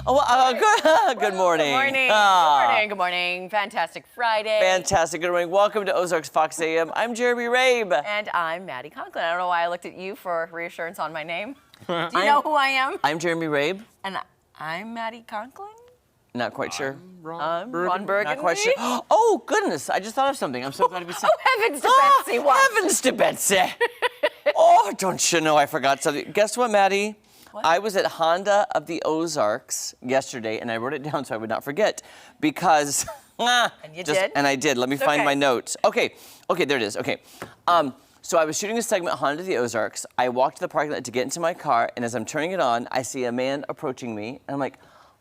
Good morning. Good morning. Good morning. Good morning. Fantastic Friday. Fantastic. Good morning. Welcome to Ozarks Fox AM. I'm Jeremy Rabe. And I'm Maddie Conklin. I don't know why I looked at you for reassurance on my name. Do you know who I am? I'm Jeremy Rabe. And I'm Maddie Conklin. Not quite sure. I'm Ron Burgundy. Not quite sure. Oh, goodness. I just thought of something. I'm so glad to be saying. Oh, heavens to Betsy. What? Heavens to Betsy. Oh, don't you know I forgot something. Guess what, Maddie? What? I was at Honda of the Ozarks yesterday, and I wrote it down so I would not forget because... And you did? And I did. Let me find my notes. Okay, there it is. Okay. So I was shooting a segment, Honda of the Ozarks. I walked to the parking lot to get into my car, and as I'm turning it on, I see a man approaching me, and I'm like,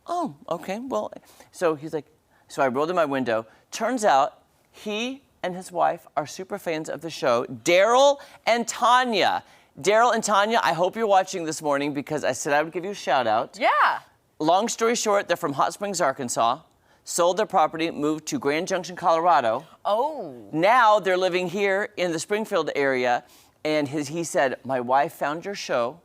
oh, okay, well. So he's like, so I rolled in my window. Turns out he and his wife are super fans of the show, Daryl and Tanya. Daryl and Tanya, I hope you're watching this morning because I said I would give you a shout out. Yeah. Long story short, they're from Hot Springs, Arkansas. Sold their property, moved to Grand Junction, Colorado. Oh. Now they're living here in the Springfield area, and he said, my wife found your show.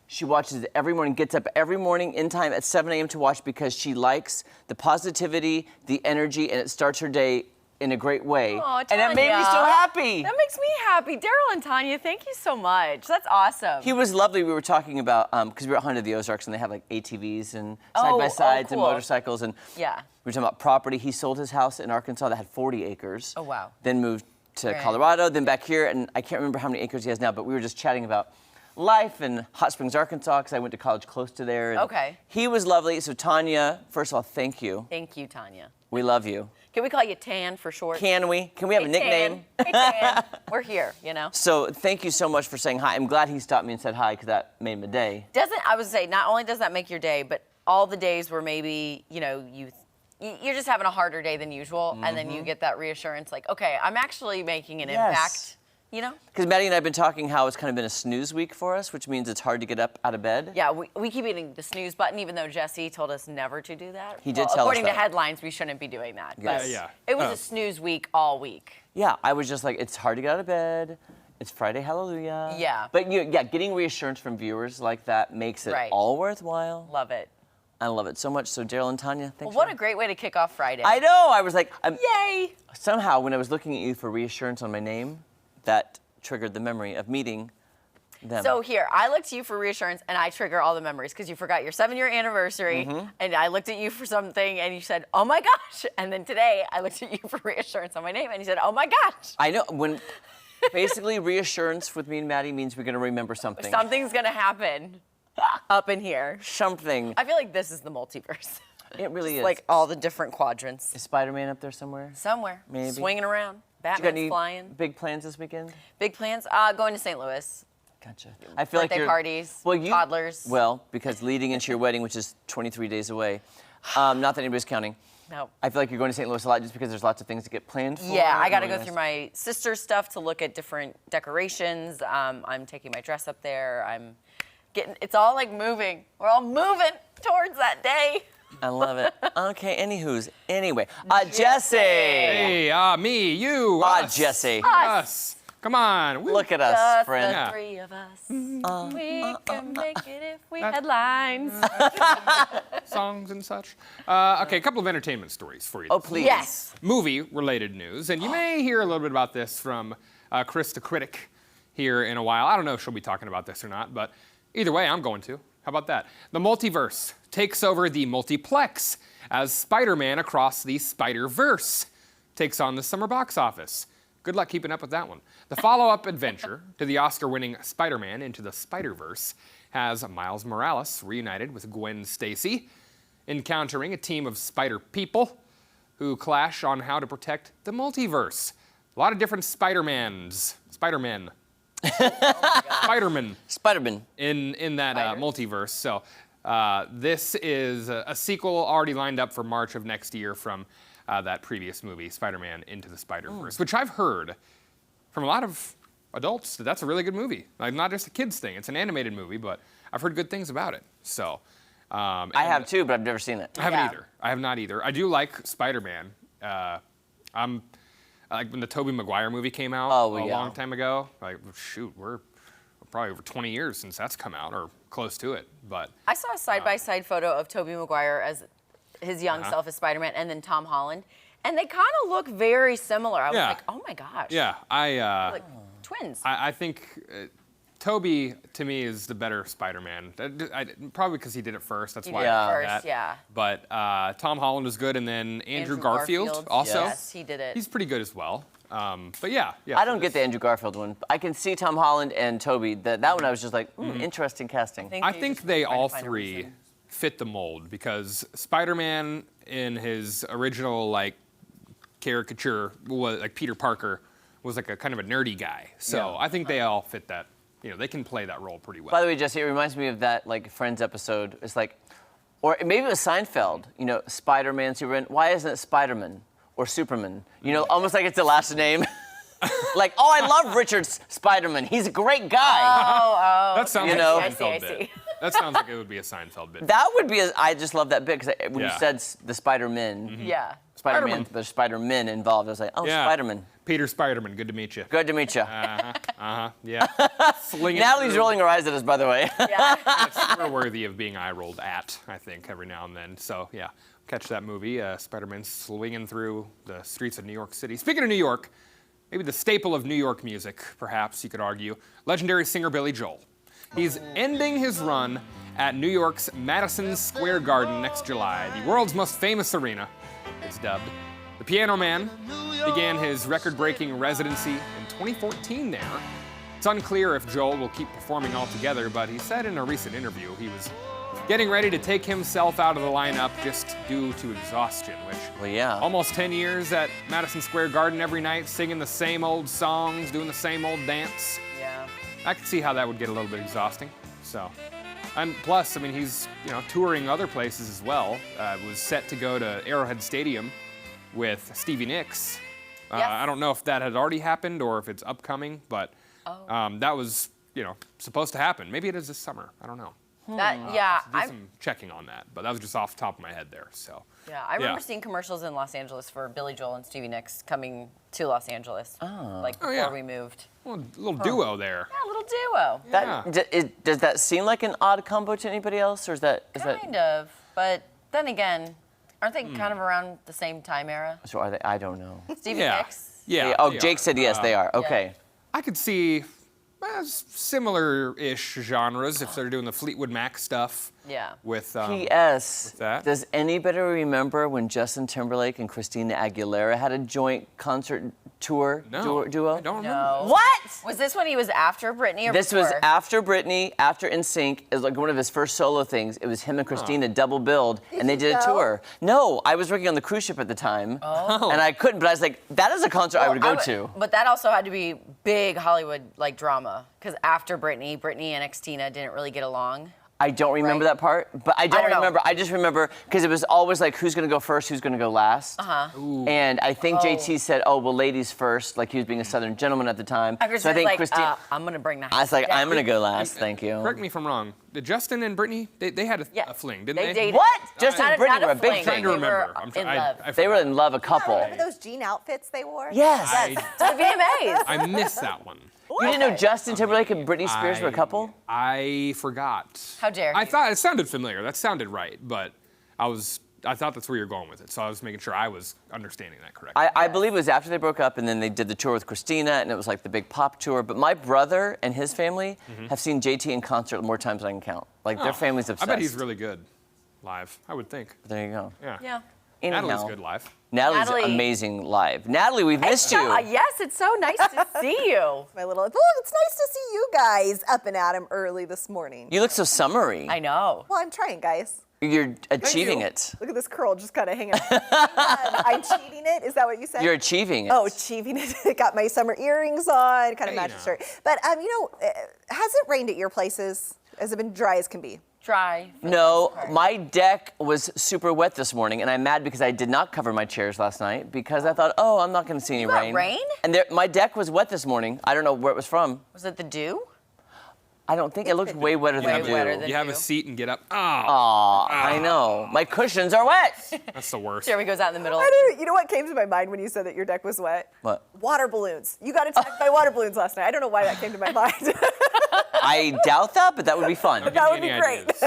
She watches it every morning, gets up every morning in time at 7 a.m. to watch because she likes the positivity, the energy, and it starts her day in a great way. Oh, and it made me so happy. That makes me happy. Daryl and Tanya, thank you so much. That's awesome. He was lovely. We were talking about, because we were at Honda of the Ozarks, and they have like ATVs and side-by-sides cool. and motorcycles. And Yeah. we were talking about property. He sold his house in Arkansas that had 40 acres. Oh, wow. Then moved to Right. Colorado, then back here, and I can't remember how many acres he has now, but we were just chatting about life in Hot Springs, Arkansas, because I went to college close to there. And Okay. He was lovely. So Tanya, first of all, thank you. Thank you, Tanya. We love you. Can we call you Tan for short? Can we? Can we have a nickname? Tan. Hey, Tan. We're here, you know. So thank you so much for saying hi. I'm glad he stopped me and said hi because that made my day. I would say, not only does that make your day, but all the days where maybe, you know, you're just having a harder day than usual, and then you get that reassurance like, okay, I'm actually making an impact, you know? Because Maddie and I have been talking how it's kind of been a snooze week for us, which means it's hard to get up out of bed. Yeah, we keep hitting the snooze button, even though Jesse told us never to do that. He did tell us according to that. headlines, we shouldn't be doing that. Yes. But Yeah. it was a snooze week all week. Yeah, I was just like, it's hard to get out of bed. It's Friday, hallelujah. Yeah. But getting reassurance from viewers like that makes it all worthwhile. Love it. I love it so much. So Daryl and Tanya, thanks. Well, what a great way to kick off Friday. I know. I was like, Yay! Somehow, when I was looking at you for reassurance on my name, that triggered the memory of meeting them. So here, I looked to you for reassurance, and I trigger all the memories because you forgot your 7-year anniversary, and I looked at you for something, and you said, "Oh my gosh!" And then today, I looked at you for reassurance on my name, and you said, "Oh my gosh!" I know when. Basically, reassurance with me and Maddie means we're going to remember something. Something's gonna happen up in here. Something. I feel like this is the multiverse. It really is. Like all the different quadrants. Is Spider-Man up there somewhere? Somewhere. Maybe. Swinging around. You Batman's got any flying. big plans this weekend? Big plans? Going to St. Louis. Gotcha. I feel like Birthday you're, parties, well, toddlers. Well, because leading into your wedding, which is 23 days away, not that anybody's counting. No. I feel like you're going to St. Louis a lot just because there's lots of things to get planned for. Yeah, I got to go through my sister's stuff to look at different decorations. I'm taking my dress up there. I'm getting, it's all like moving. We're all moving towards that day. I love it. Okay, anyway. Jesse. Hey, me, you, us. Jesse. Us. Come on. Woo. Look at us, Just friend. the three of us. We can make it if we had lines. Songs and such. Okay, a couple of entertainment stories for you. Oh, please. Yes. Movie-related news, and you may hear a little bit about this from Chris the Critic here in a while. I don't know if she'll be talking about this or not, but either way, I'm going to. How about that? The multiverse takes over the multiplex as Spider-Man Across the Spider-Verse takes on the summer box office. Good luck keeping up with that one. The follow-up adventure to the Oscar-winning Spider-Man Into the Spider-Verse has Miles Morales reunited with Gwen Stacy, encountering a team of spider people who clash on how to protect the multiverse. A lot of different Spider-Men Spider-Man. in that multiverse. So this is a sequel already lined up for March of next year from that previous movie, Spider-Man Into the Spider-Verse, which I've heard from a lot of adults that that's a really good movie. Like, not just a kids thing. It's an animated movie, but I've heard good things about it. So I have too, but I've never seen it. I haven't either. I have not either. I do like Spider-Man. I'm like when the Tobey Maguire movie came out a long time ago. Like, shoot, we're probably over 20 years since that's come out, or close to it. But I saw a side-by-side photo of Tobey Maguire as his young self as Spider-Man, and then Tom Holland, and they kind of look very similar. I was Yeah. like, oh my gosh. yeah, Like twins. I think Toby, to me, is the better Spider-Man. Probably because he did it first. That's why Yeah. I did First, that. yeah. But Tom Holland was good, and then Andrew Garfield also. Yes, he did it. He's pretty good as well. But yeah. I don't get the Andrew Garfield one. I can see Tom Holland and Toby. That one I was just like, interesting casting. I think they all three fit the mold because Spider-Man in his original like caricature was like Peter Parker was like a kind of a nerdy guy. So Yeah. I think they all fit that. You know, they can play that role pretty well. By the way, Jesse, it reminds me of that like Friends episode. It's like, or maybe it was Seinfeld. You know, Spider-Man, Superman. Why isn't it Spider-Man or Superman? You know, almost like it's the last name. Like, oh, I love Richard Spider-Man. He's a great guy. That sounds You like know? a I see, Seinfeld I bit. see. That sounds like it would be a Seinfeld bit. That would be. I just love that bit because when you Yeah. said the Spider-Man, Yeah. Spider-Man, there's Spider-Man involved. I was like, oh, Yeah. Spider-Man. Peter Spider-Man, good to meet you. Good to meet you. Yeah. Slinging Natalie's through. rolling her eyes at us, by the way. We're worthy of being eye rolled at, I think, every now and then. So, yeah, catch that movie. Spider-Man swinging through the streets of New York City. Speaking of New York, maybe the staple of New York music, perhaps you could argue, legendary singer Billy Joel. He's ending his run at New York's Madison Square Garden next July, the world's most famous arena, it's dubbed. The Piano Man began his record-breaking residency in 2014 there. It's unclear if Joel will keep performing altogether, but he said in a recent interview he was getting ready to take himself out of the lineup just due to exhaustion, which Well, yeah. almost 10 years at Madison Square Garden every night, singing the same old songs, doing the same old dance. Yeah. I could see how that would get a little bit exhausting. So, and plus, I mean, he's touring other places as well. Was set to go to Arrowhead Stadium with Stevie Nicks. Yes. I don't know if that had already happened or if it's upcoming, but that was supposed to happen. Maybe it is this summer. I don't know. Yeah. Do some checking on that, but that was just off the top of my head there. So. I remember seeing commercials in Los Angeles for Billy Joel and Stevie Nicks coming to Los Angeles. Like before yeah. we moved. Well, a little duo there. Yeah, a little duo. Does that seem like an odd combo to anybody else, or is that? Kind of. But then again, aren't they kind of around the same time era? So are they? I don't know. Stevie Yeah. Nicks? Yeah. Oh, they Jake are. said yes, they are. Okay. I could see similar-ish genres if they're doing the Fleetwood Mac stuff. Yeah. With P.S. that? Does anybody remember when Justin Timberlake and Christina Aguilera had a joint concert tour no duo? I don't remember. No. What? Was this when he was after Britney or This before? was after Britney, after NSYNC. It was like one of his first solo things. It was him and Christina double billed, and they did a tour. No, I was working on the cruise ship at the time, and I couldn't. But I was like, that is a concert I would go to. But that also had to be big Hollywood like drama because after Britney and Xtina didn't really get along. I don't remember Right. that part, but I don't know. remember. I just remember because it was always like, who's gonna go first, who's gonna go last. And I think JT said, oh, well, ladies first, like he was being a Southern gentleman at the time. So I think like, Christine. I'm gonna bring the house I was like, down. I'm gonna go last. Thank you. Correct me if I'm wrong. Did Justin and Britney, they had a fling, didn't they? dated. What? Justin Not and Britney not were a big fling, thing. Trying to they remember. were in love. They were in love, a couple. Remember those jean outfits they wore? Yes. To the VMAs. I missed that one. You didn't know Justin Timberlake and Britney Spears were a couple? I forgot. How dare I you. thought it sounded familiar. That sounded right, but I thought that's where you're going with it. So I was making sure I was understanding that correctly. I believe it was after they broke up, and then they did the tour with Christina, and it was like the big pop tour. But my brother and his family have seen JT in concert more times than I can count. Like, their family's obsessed. I bet he's really good live. I would think. There you go. Yeah. Yeah. Anyhow, Natalie's good live. Natalie's Natalie. amazing live. Natalie, we've missed you. Yes, it's so nice to see you. My little, oh, it's nice to see you guys up and at 'em early this morning. You look so summery. I know. Well, I'm trying, guys. You're achieving you. it. Look at this curl just kind of hanging out. I'm cheating it. Is that what you said? You're achieving it. Oh, achieving it. Got my summer earrings on, kind of matched the shirt. But, has it rained at your places? Has it been dry as can be? Dry. No, my deck was super wet this morning, and I'm mad because I did not cover my chairs last night because I thought, oh, I'm not going to see any got rain. rain? And my deck was wet this morning. I don't know where it was from. Was it the dew? I don't think it looked way wetter Way than wetter dew. than- You have a do. seat and get up. Oh, Aw, I know. My cushions are wet. that's the worst. Jeremy goes out in the middle. You know what came to my mind when you said that your deck was wet? What? Water balloons. You got attacked by water balloons last night. I don't know why that came to my mind. I doubt that, but that would be fun. That would be Any great. ideas?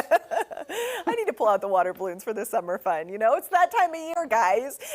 I need to pull out the water balloons for the summer fun. You know, it's that time of year, guys.